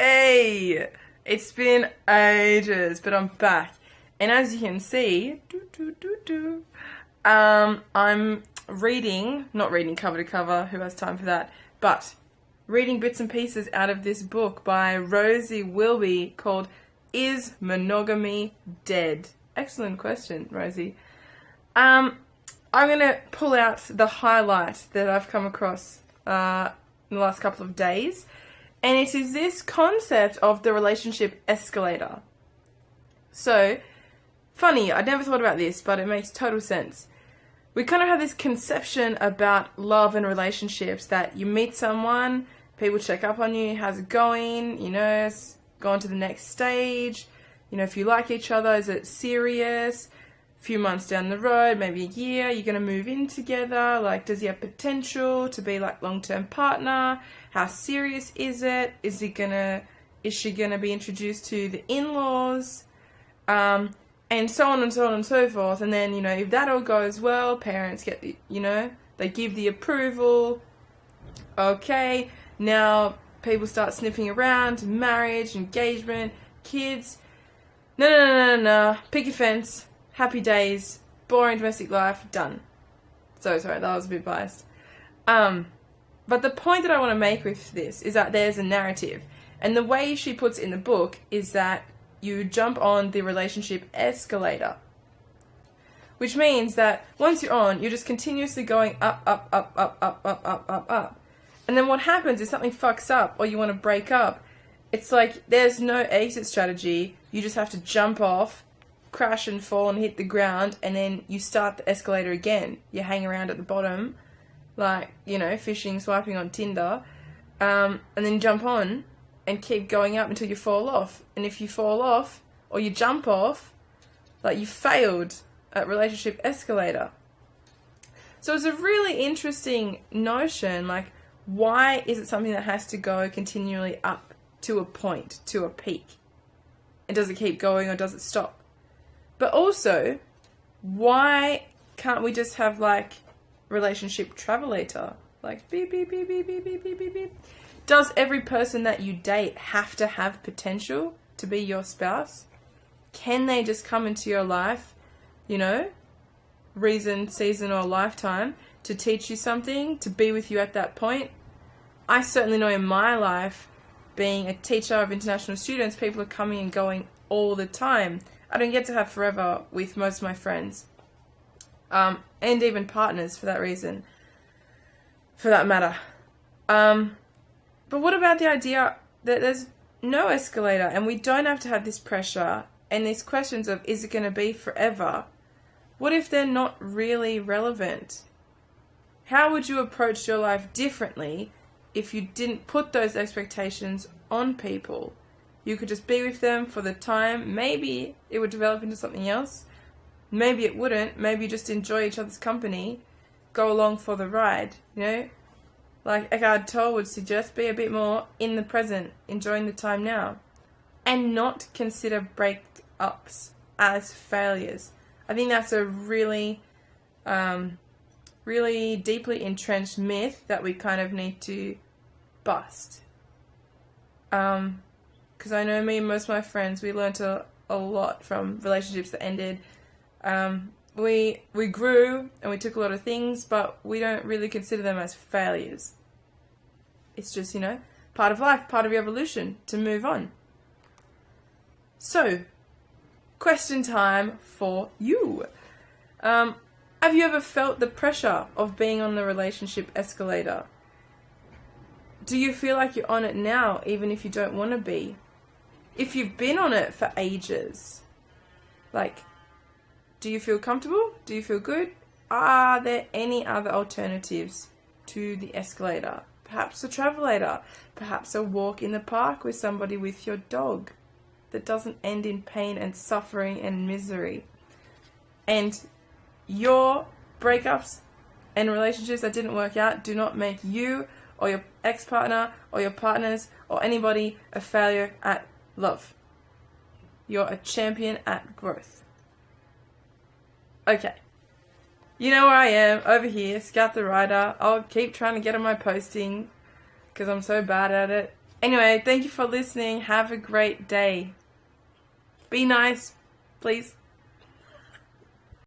Hey, it's been ages, but I'm back. And as you can see, I'm not reading cover to cover, who has time for that, but reading bits and pieces out of this book by Rosie Wilby called Is Monogamy Dead? Excellent question, Rosie. I'm going to pull out the highlight that I've come across in the last couple of days. And it is this concept of the relationship escalator. So, funny, I never thought about this, but it makes total sense. We kind of have this conception about love and relationships that you meet someone, people check up on you, how's it going, it's gone to the next stage, if you like each other, is it serious? A few months down the road, maybe a year, you're going to move in together, does he have potential to be long-term partner? How serious is it? Is she gonna be introduced to the in-laws? And so on and so on and so forth. And then, if that all goes well, parents get they give the approval. Okay, now people start sniffing around, marriage, engagement, kids. No. Pick your fence. Happy days. Boring domestic life. Done. Sorry, that was a bit biased. But the point that I want to make with this is that there's a narrative. And the way she puts it in the book is that you jump on the relationship escalator. Which means that once you're on, you're just continuously going up. And then what happens is something fucks up or you want to break up. It's like there's no exit strategy. You just have to jump off, crash and fall and hit the ground, and then you start the escalator again. You hang around at the bottom, fishing, swiping on Tinder, and then jump on and keep going up until you fall off. And if you fall off, or you jump off, you failed at relationship escalator. So it's a really interesting notion, why is it something that has to go continually up to a point, to a peak? And does it keep going or does it stop? But also, why can't we just have relationship travelator? Beep, beep, beep, beep, beep, beep, beep, beep, beep. Does every person that you date have to have potential to be your spouse? Can they just come into your life, reason, season, or lifetime to teach you something, to be with you at that point? I certainly know in my life, being a teacher of international students, people are coming and going all the time. I don't get to have forever with most of my friends. And even partners for that reason. For that matter. But what about the idea that there's no escalator and we don't have to have this pressure and these questions of, is it going to be forever? What if they're not really relevant? How would you approach your life differently if you didn't put those expectations on people? You could just be with them for the time. Maybe it would develop into something else. Maybe it wouldn't. Maybe you just enjoy each other's company. Go along for the ride, Like Eckhart Tolle would suggest, be a bit more in the present, enjoying the time now. And not consider breakups as failures. I think that's a really, really deeply entrenched myth that we kind of need to bust. Because I know me and most of my friends, we learnt a lot from relationships that ended. We grew and we took a lot of things, but we don't really consider them as failures. It's just, part of life, part of your evolution to move on. So, question time for you. Have you ever felt the pressure of being on the relationship escalator? Do you feel like you're on it now, even if you don't want to be? If you've been on it for ages, do you feel comfortable? Do you feel good? Are there any other alternatives to the escalator? Perhaps a travelator, perhaps a walk in the park with somebody with your dog that doesn't end in pain and suffering and misery. And your breakups and relationships that didn't work out do not make you or your ex-partner or your partners or anybody a failure at love. You're a champion at growth. Okay. You know where I am, over here, Scout the Writer. I'll keep trying to get on my posting because I'm so bad at it. Anyway, thank you for listening. Have a great day. Be nice, please.